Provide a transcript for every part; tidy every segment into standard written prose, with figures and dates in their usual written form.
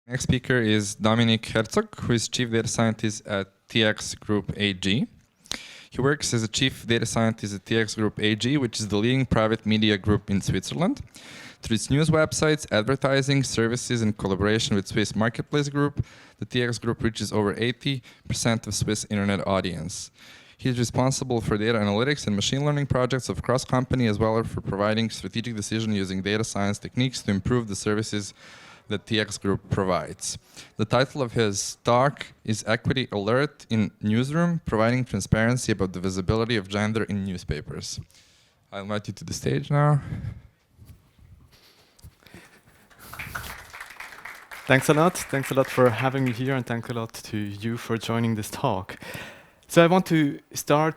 Next speaker is Dominic Herzog, who is Chief Data Scientist at TX Group AG. He works as a Chief Data Scientist at TX Group AG, which is the leading private media group in Switzerland. Through its news websites, advertising, services, and collaboration with Swiss Marketplace Group, the TX Group reaches over 80% of Swiss internet audience. He is responsible for data analytics and machine learning projects of cross-company, as well as for providing strategic decision using data science techniques to improve the services that TX Group provides. The title of his talk is Equity Alert in Newsroom, providing transparency about the visibility of gender in newspapers. I'll invite you to the stage now. Thanks a lot. Thanks a lot for having me here, and thanks a lot to you for joining this talk. So I want to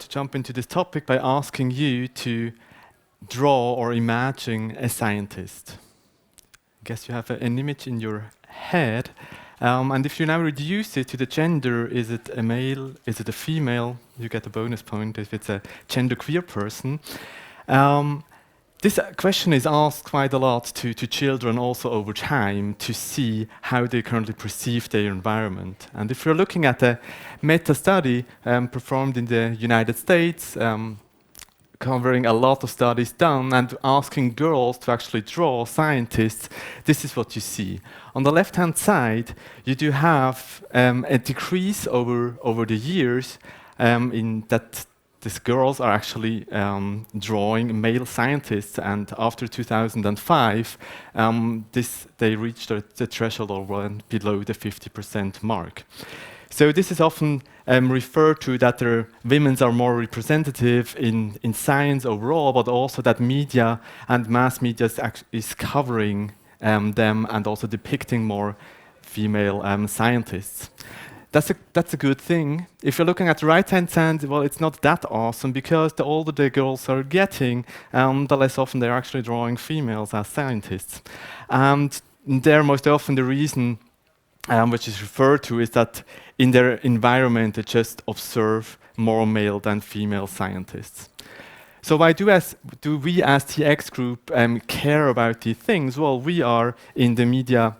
jump into this topic by asking you to draw or imagine a scientist. I guess you have an image in your head, and if you now reduce it to the gender, is it a male, is it a female? You get a bonus point if it's a genderqueer person. This question is asked quite a lot to children also over time to see how they currently perceive their environment. And if you're looking at a meta-study performed in the United States, covering a lot of studies done and asking girls to actually draw scientists, this is what you see. On the left-hand side, you do have a decrease over the years in that these girls are actually drawing male scientists, and after 2005, they reached the threshold or went below the 50% mark. So this is often referred to that women are more representative in science overall, but also that media and mass media is covering them and also depicting more female scientists. That's a good thing. If you're looking at the right-hand side, well, it's not that awesome, because the older the girls are getting, the less often they're actually drawing females as scientists. And there, most often, the reason which is referred to is that in their environment, they just observe more male than female scientists. So why do we as TX Group care about these things? Well, we are in the media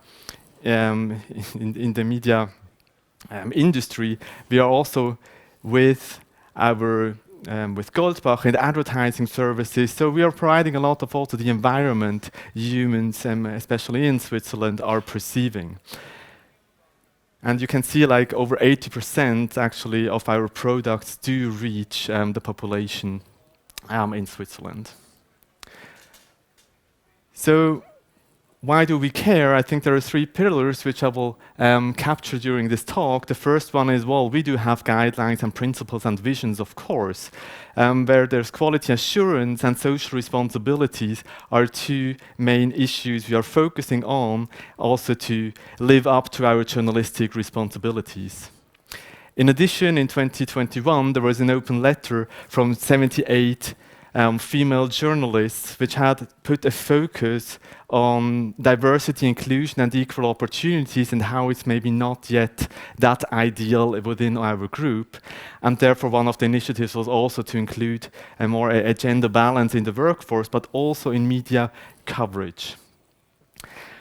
industry. We are also with Goldbach in advertising services, so we are providing a lot of also the environment humans, especially in Switzerland, are perceiving. And you can see like over 80% actually of our products do reach the population in Switzerland. So why do we care? I think there are three pillars which I will capture during this talk. The first one is, well, we do have guidelines and principles and visions, of course, where there's quality assurance and social responsibilities are two main issues we are focusing on, also to live up to our journalistic responsibilities. In addition, in 2021, there was an open letter from 78 female journalists, which had put a focus on diversity, inclusion, and equal opportunities, and how it's maybe not yet that ideal within our group. And therefore, one of the initiatives was also to include a gender balance in the workforce, but also in media coverage.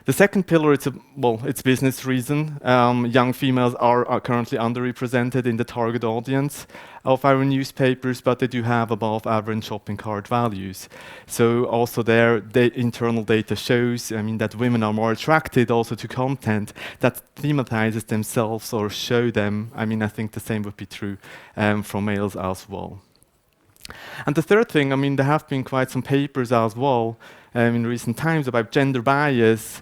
The second pillar, it's business reason. Young females are currently underrepresented in the target audience of our newspapers, but they do have above average shopping cart values. So also there, the internal data shows, that women are more attracted also to content that thematizes themselves or show them. I think the same would be true for males as well. And the third thing, there have been quite some papers as well in recent times about gender bias,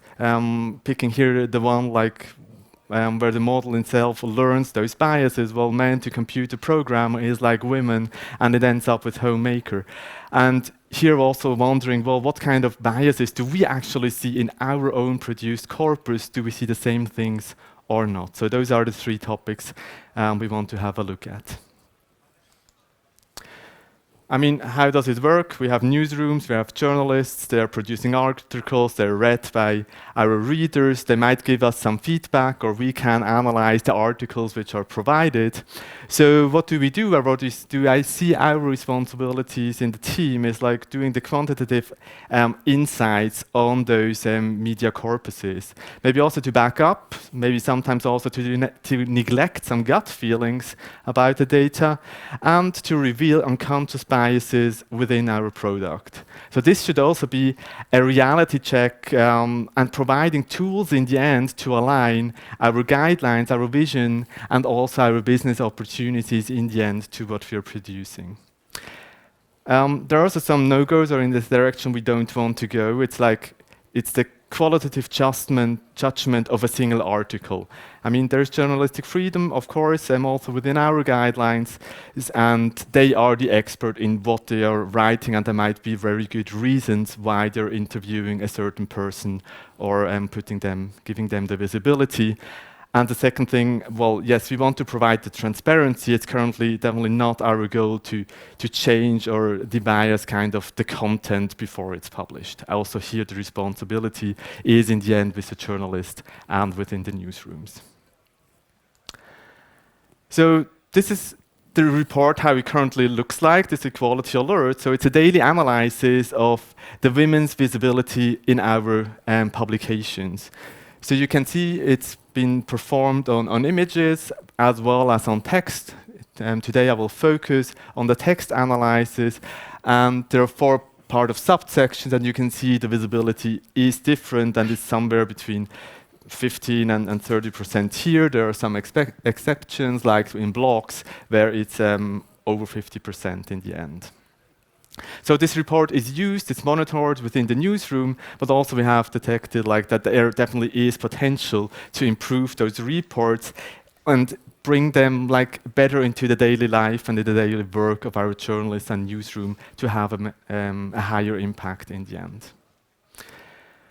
picking here the one where the model itself learns those biases. Well, man to computer programmer is like women, and it ends up with homemaker. And here also wondering, well, what kind of biases do we actually see in our own produced corpus? Do we see the same things or not? So those are the three topics we want to have a look at. I mean, how does it work? We have newsrooms, we have journalists, they're producing articles, they're read by our readers, they might give us some feedback, or we can analyze the articles which are provided. So what do we do, or do I see our responsibilities in the team is like doing the quantitative insights on those media corpuses. Maybe also to back up, maybe sometimes also to neglect some gut feelings about the data, and to reveal unconscious biases within our product. So this should also be a reality check and providing tools in the end to align our guidelines, our vision, and also our business opportunities in the end to what we are producing. There are also some no-goes or in this direction we don't want to go. It's the qualitative judgment of a single article. I mean, there's journalistic freedom, of course, also within our guidelines, and they are the expert in what they are writing, and there might be very good reasons why they're interviewing a certain person or giving them the visibility. And the second thing, well, yes, we want to provide the transparency. It's currently definitely not our goal to change or debias kind of the content before it's published. Also here, the responsibility is in the end with the journalist and within the newsrooms. So this is the report, how it currently looks like, this equality alert. So it's a daily analysis of the women's visibility in our publications. So you can see it's been performed on images as well as on text. Today I will focus on the text analysis, and there are 4 part of subsections, and you can see the visibility is different and is somewhere between 15 and 30% here. There are some exceptions, like in blogs, where it's over 50% in the end. So this report is used, it's monitored within the newsroom, but also we have detected like that there definitely is potential to improve those reports and bring them like better into the daily life and the daily work of our journalists and newsroom to have a higher impact in the end.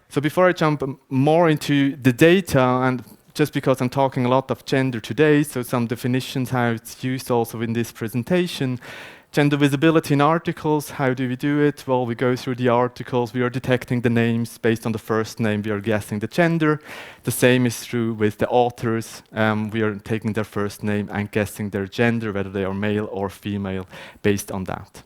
So before I jump more into the data, and just because I'm talking a lot of gender today, so some definitions how it's used also in this presentation. Gender visibility in articles, how do we do it? Well, we go through the articles, we are detecting the names based on the first name, we are guessing the gender. The same is true with the authors. We are taking their first name and guessing their gender, whether they are male or female, based on that.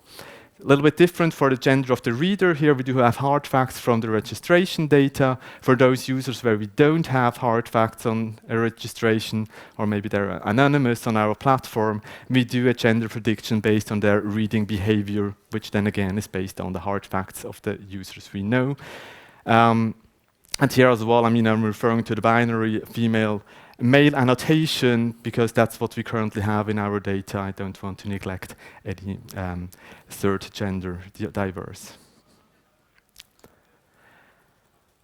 A little bit different for the gender of the reader. Here we do have hard facts from the registration data. For those users where we don't have hard facts on a registration, or maybe they're anonymous on our platform, we do a gender prediction based on their reading behavior, which then again is based on the hard facts of the users we know. And here as well, I mean, I'm referring to the binary female-male annotation because that's what we currently have in our data. I don't want to neglect any third gender diverse.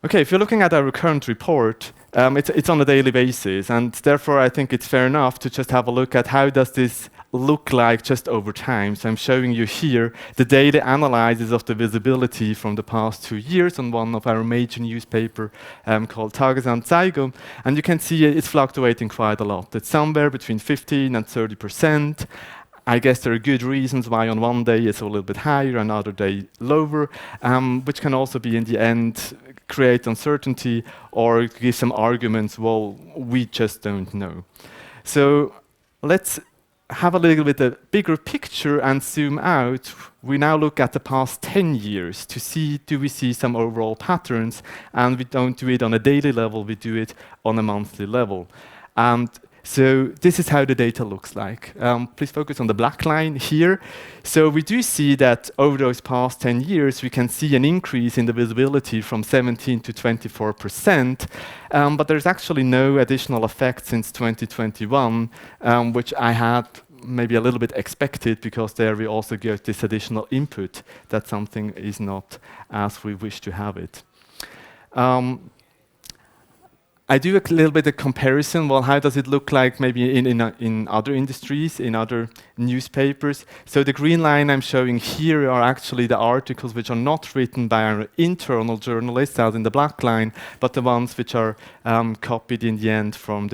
Okay, if you're looking at our current report, it's on a daily basis, and therefore I think it's fair enough to just have a look at how does this look like just over time. So I'm showing you here the daily analysis of the visibility from the past 2 years on one of our major newspaper called Tagesanzeiger, and you can see it's fluctuating quite a lot. It's somewhere between 15 and 30%. I guess there are good reasons why on one day it's a little bit higher, another day lower, which can also be in the end create uncertainty or give some arguments, well, we just don't know. So let's have a little bit a bigger picture and zoom out. We now look at the past 10 years to see, do we see some overall patterns? And we don't do it on a daily level, we do it on a monthly level. And so this is how the data looks like. Please focus on the black line here. So we do see that over those past 10 years, we can see an increase in the visibility from 17 to 24%, but there's actually no additional effect since 2021, which I had maybe a little bit expected because there we also get this additional input that something is not as we wish to have it. I do a little bit of comparison. Well, how does it look like maybe in other industries, in other newspapers? So the green line I'm showing here are actually the articles which are not written by our internal journalists, as in the black line, but the ones which are copied in the end from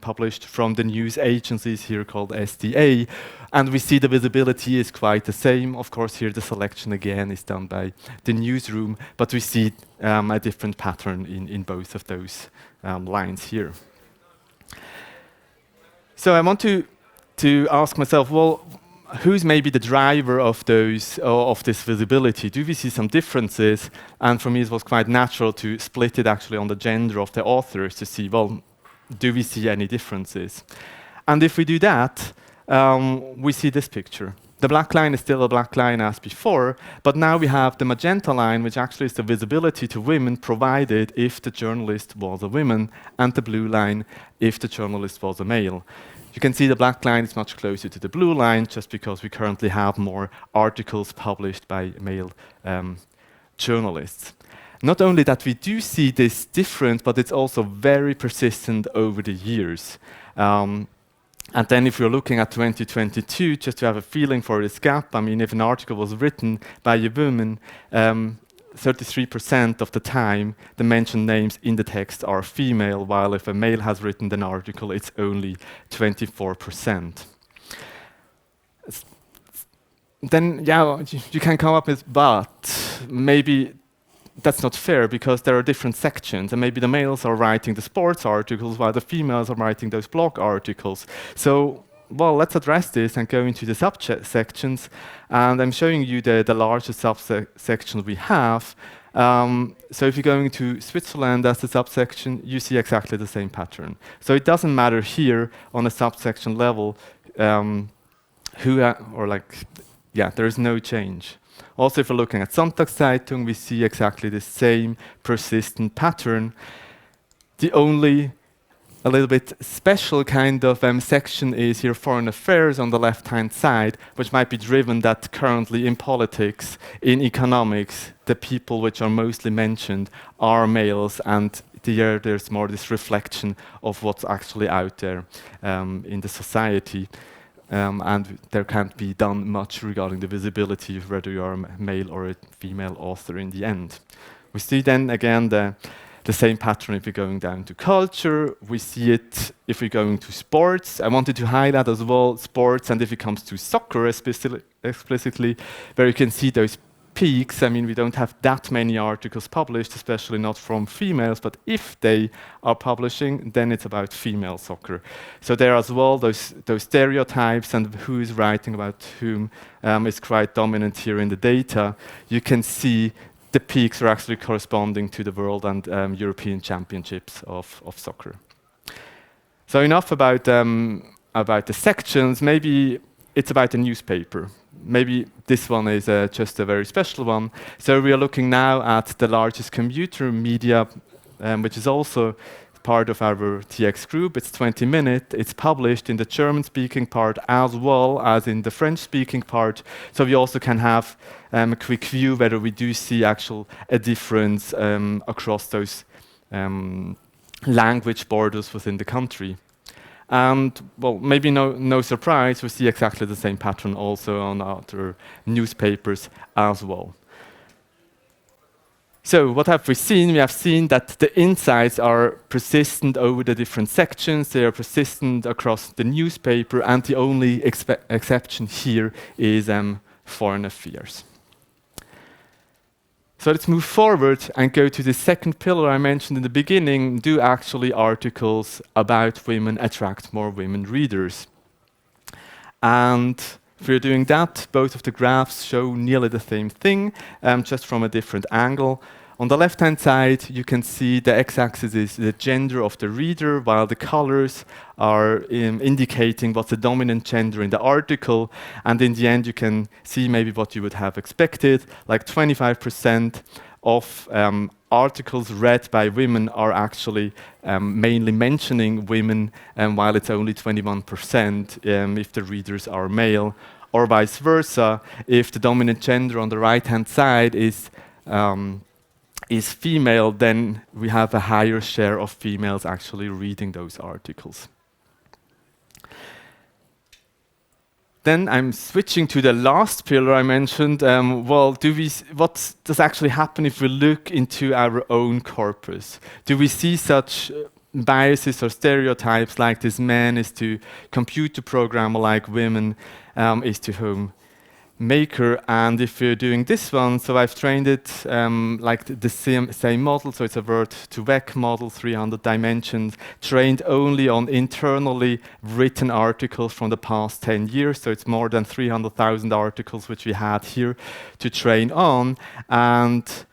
published from the news agencies here called SDA. And we see the visibility is quite the same. Of course, here the selection again is done by the newsroom, but we see a different pattern in both of those lines here. So I want to ask myself, well, who's maybe the driver of this visibility? Do we see some differences? And for me, it was quite natural to split it actually on the gender of the authors to see, well, do we see any differences? And if we do that, we see this picture. The black line is still a black line as before, but now we have the magenta line, which actually is the visibility to women provided if the journalist was a woman, and the blue line if the journalist was a male. You can see the black line is much closer to the blue line, just because we currently have more articles published by male journalists. Not only that we do see this different, but it's also very persistent over the years. And then if you're looking at 2022, just to have a feeling for this gap, I mean, if an article was written by a woman, 33% of the time, the mentioned names in the text are female, while if a male has written an article, it's only 24%. Then, yeah, you can come up with, but maybe that's not fair because there are different sections, and maybe the males are writing the sports articles while the females are writing those blog articles. So, well, let's address this and go into the subsections. And I'm showing you the largest subsection we have. So if you're going to Switzerland as the subsection, you see exactly the same pattern. So it doesn't matter here on a subsection level there is no change. Also, if we're looking at Sonntagszeitung, we see exactly the same persistent pattern. The only a little bit special kind of section is here foreign affairs on the left-hand side, which might be driven that currently in politics, in economics, the people which are mostly mentioned are males, and there's more this reflection of what's actually out there in the society. And there can't be done much regarding the visibility of whether you are a male or a female author in the end. We see then again the same pattern if we're going down to culture. We see it if we're going to sports. I wanted to highlight as well sports, and if it comes to soccer explicitly, where you can see those peaks. I mean, we don't have that many articles published, especially not from females, but if they are publishing, then it's about female soccer. So there as well, those stereotypes and who is writing about whom is quite dominant here in the data. You can see the peaks are actually corresponding to the world and European championships of soccer. So enough about the sections. Maybe it's about the newspaper. Maybe this one is just a very special one. So we are looking now at the largest commuter media, which is also part of our TX group. It's 20 Minutes. It's published in the German-speaking part as well as in the French-speaking part. So we also can have a quick view whether we do see a difference across those language borders within the country. And, well, maybe no surprise, we see exactly the same pattern also on other newspapers as well. So what have we seen? We have seen that the insights are persistent over the different sections. They are persistent across the newspaper, and the only exception here is foreign affairs. So let's move forward and go to the second pillar I mentioned in the beginning. Do actually articles about women attract more women readers? And if we're doing that, both of the graphs show nearly the same thing, just from a different angle. On the left-hand side, you can see the x-axis is the gender of the reader, while the colors are indicating what's the dominant gender in the article. And in the end, you can see maybe what you would have expected, like 25% of articles read by women are actually mainly mentioning women, while it's only 21% if the readers are male, or vice versa, if the dominant gender on the right-hand side is is female, then we have a higher share of females actually reading those articles. Then I'm switching to the last pillar I mentioned. What does actually happen if we look into our own corpus? Do we see such biases or stereotypes like this man is to computer programmer, like women is to homemaker? And if we're doing this one, so I've trained it like the same model, so it's a word-to-vec model, 300 dimensions, trained only on internally written articles from the past 10 years, so it's more than 300,000 articles which we had here to train on, and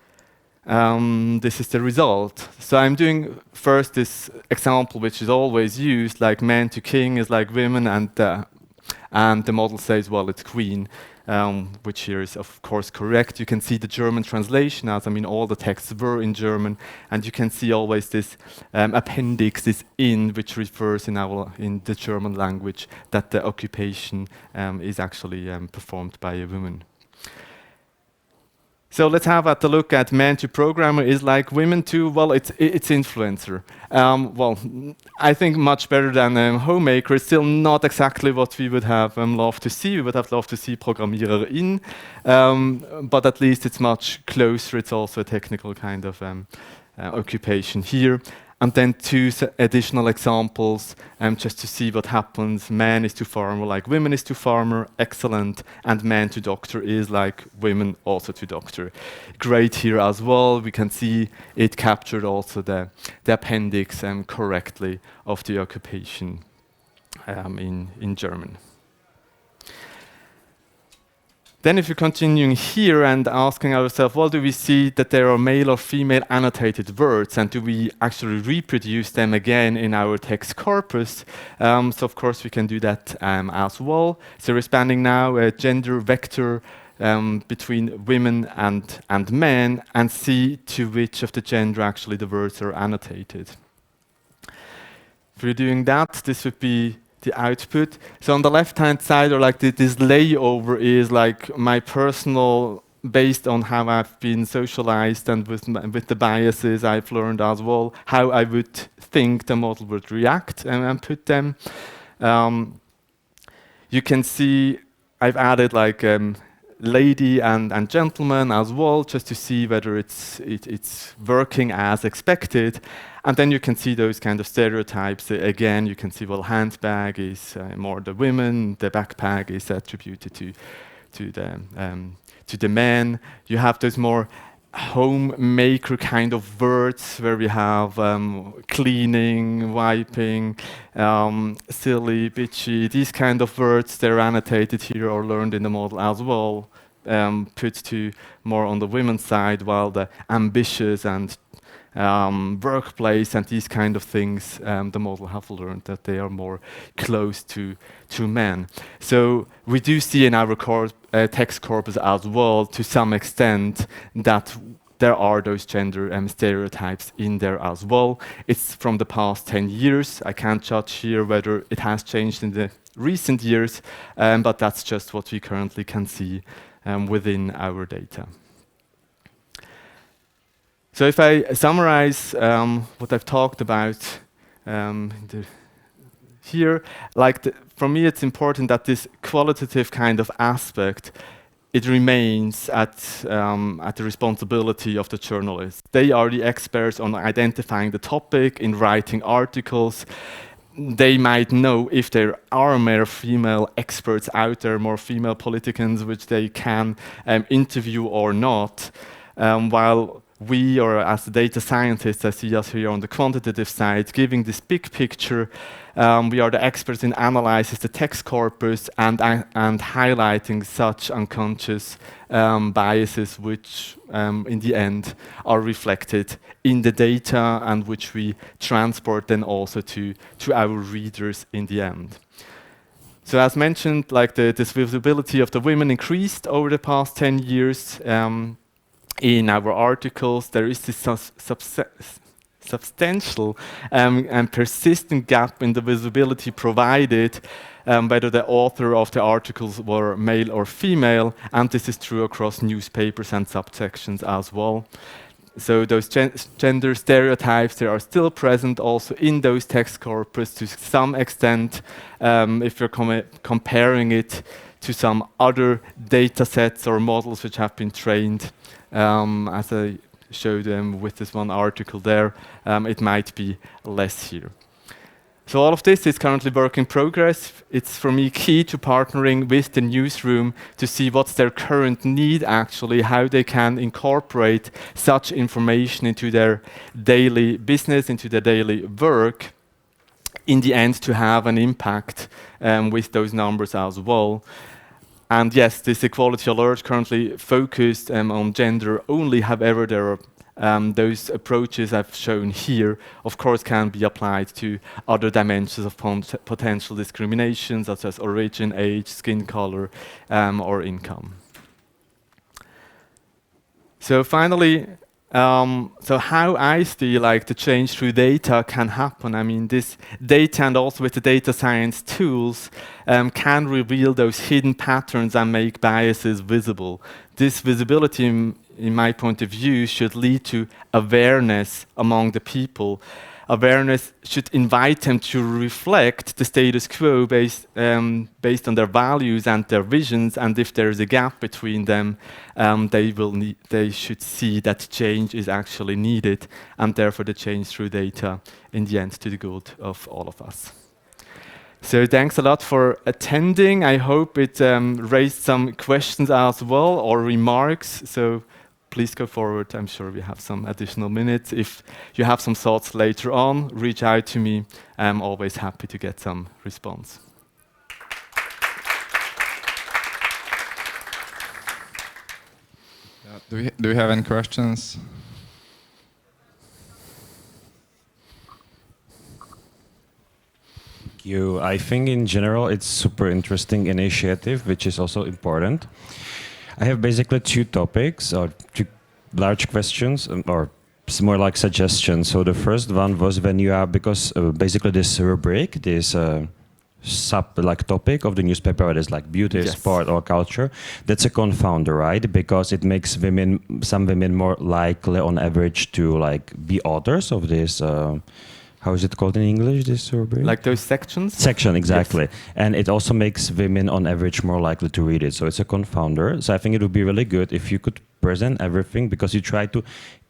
this is the result. So I'm doing first this example which is always used, like man to king is like women, and the model says, well, it's queen. Which here is of course correct. You can see the German translation, as I mean all the texts were in German, and you can see always this appendix, this in, which refers in the German language that the occupation is actually performed by a woman. So let's have a look at man to programmer is like women to, well, it's influencer. Well, I think much better than homemaker. It's still not exactly what we would have loved to see. We would have loved to see Programmiererin, but at least it's much closer. It's also a technical kind of occupation here. And then two additional examples, just to see what happens. Man is to farmer, like women is to farmer, excellent. And man to doctor is like women also to doctor. Great here as well. We can see it captured also the appendix correctly of the occupation in German. Then if we're continuing here and asking ourselves, well, do we see that there are male or female annotated words, and do we actually reproduce them again in our text corpus? So of course we can do that as well. So we're spanning now a gender vector between women and men, and see to which of the gender actually the words are annotated. If we're doing that, this would be the output. So on the left-hand side, or like this layover is like my personal, based on how I've been socialized and with the biases I've learned as well, how I would think the model would react and put them. You can see I've added like lady and gentleman as well, just to see whether it's working as expected. And then you can see those kind of stereotypes. Again, you can see, well, handbag is more the women, the backpack is attributed to the men. You have those more homemaker kind of words where we have cleaning, wiping, silly, bitchy, these kind of words. They're annotated here or learned in the model as well, put to more on the women's side, while the ambitious and workplace and these kind of things, the model have learned that they are more close to men. So we do see in our text corpus as well, to some extent, that there are those gender stereotypes in there as well. It's from the past 10 years. I can't judge here whether it has changed in the recent years, but that's just what we currently can see within our data. So if I summarize what I've talked about here, for me it's important that this qualitative kind of aspect, it remains at the responsibility of the journalists. They are the experts on identifying the topic, in writing articles. They might know if there are more female experts out there, more female politicians which they can interview or not, while we, or as the data scientists, I see us here on the quantitative side, giving this big picture. We are the experts in analyzing the text corpus and highlighting such unconscious biases, which in the end are reflected in the data and which we transport then also to our readers in the end. So as mentioned, like this visibility of the women increased over the past 10 years. In our articles, there is this substantial and persistent gap in the visibility provided, whether the author of the articles were male or female, and this is true across newspapers and subsections as well. So those gender stereotypes, they are still present also in those text corpus to some extent, if you're comparing it to some other data sets or models which have been trained, as I showed them with this one article there, it might be less here. So all of this is currently work in progress. It's for me key to partnering with the newsroom to see what's their current need actually, how they can incorporate such information into their daily business, into their daily work, in the end to have an impact with those numbers as well. And yes, this equality alert currently focused on gender only, however, there are those approaches I've shown here, of course, can be applied to other dimensions of potential discrimination, such as origin, age, skin color, or income. So finally, so how I see like the change through data can happen. I mean, this data and also with the data science tools can reveal those hidden patterns and make biases visible. This visibility, in my point of view, should lead to awareness among the people. Awareness should invite them to reflect the status quo based on their values and their visions, and if there is a gap between them, they should see that change is actually needed, and therefore the change through data in the end to the good of all of us. So thanks a lot for attending. I hope it raised some questions as well or remarks. So please go forward. I'm sure we have some additional minutes. If you have some thoughts later on, reach out to me. I'm always happy to get some response. Do we have any questions? I think in general it's super interesting initiative, which is also important. I have basically two topics or two large questions, or more like suggestions. So the first one was when you are, because basically this rubric, this sub like topic of the newspaper, it is like beauty, yes, sport or culture, that's a confounder, right? Because it makes some women more likely on average to like be authors of this how is it called in English, this rubric? Like those sections? Section, exactly. Yes. And it also makes women on average more likely to read it. So it's a confounder. So I think it would be really good if you could present everything, because you try to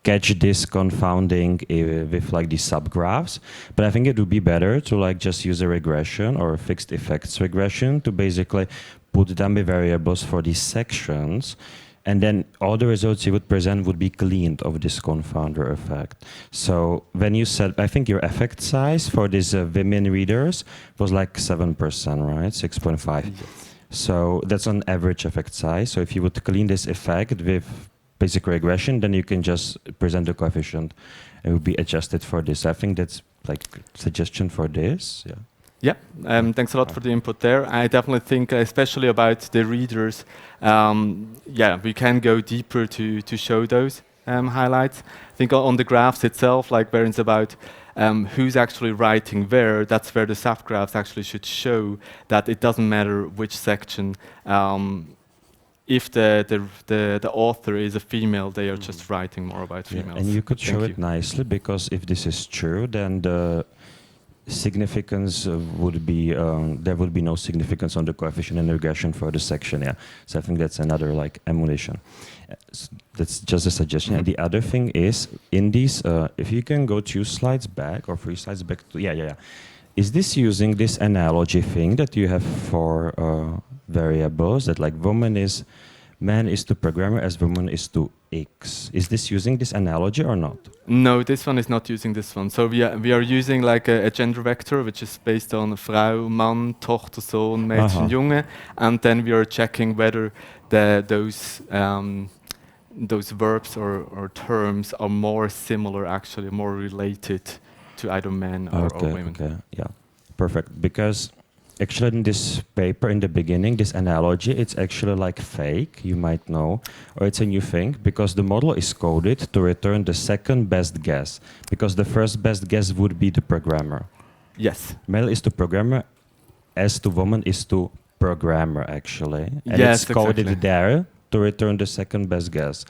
catch this confounding with like these subgraphs. But I think it would be better to like just use a regression or a fixed effects regression to basically put dummy variables for these sections. And then all the results you would present would be cleaned of this confounder effect. So when you said, I think your effect size for these women readers was like 7%, right? 6.5. Yes. So that's an average effect size. So if you would clean this effect with basic regression, then you can just present the coefficient. It would be adjusted for this. I think that's like suggestion for this. Yeah. Yeah, thanks a lot for the input there. I definitely think, especially about the readers, yeah, we can go deeper to show those highlights. I think on the graphs itself, like where it's about who's actually writing where, that's where the subgraphs actually should show that it doesn't matter which section. If the author is a female, they are just writing more about females. And you could show it nicely, because if this is true, then the significance would be there would be no significance on the coefficient and regression for the section. Yeah, so I think that's another like emulation. That's just a suggestion. And the other thing is in these, if you can go 2 slides back or 3 slides back. Yeah. Is this using this analogy thing that you have for variables, that like man is to programmer as woman is to X? Is this using this analogy or not? No, this one is not using this one. So we are using like a gender vector, which is based on Frau, Mann, Tochter, Sohn, Mädchen, Junge, and then we are checking whether those verbs or terms are more similar, actually more related to either men or women. Okay, yeah, perfect. Because actually in this paper in the beginning, this analogy, it's actually like fake, you might know, or it's a new thing, because the model is coded to return the second best guess, because the first best guess would be the programmer. Yes. Male is to programmer, as to woman is to programmer, actually. And yes, it's coded exactly there to return the second best guess.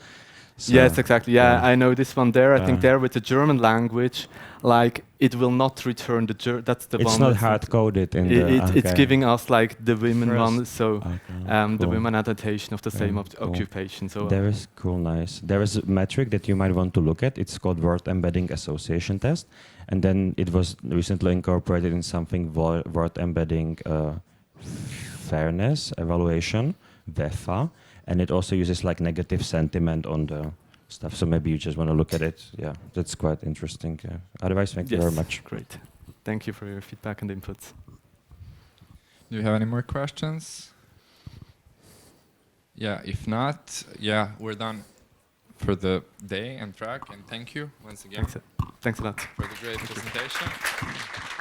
So, yes, exactly. Yeah, yeah. I know this one there. I think there with the German language, like it will not return the that's the it's one. not that's hard coded in the. It's Okay. giving us like the women First. one, so Okay, the cool. women adaptation of the same Cool. occupation. So There is cool, nice. There is a metric that you might want to look at. It's called word embedding association test, and then it was recently incorporated in something word embedding fairness evaluation, VEFA, and it also uses like negative sentiment on the stuff. So maybe you just want to look at it. Yeah, that's quite interesting. Otherwise, thank you very much. Great. Thank you for your feedback and inputs. Do you have any more questions? Yeah, if not, yeah, we're done for the day and track. And thank you once again Thanks a lot. for the great presentation.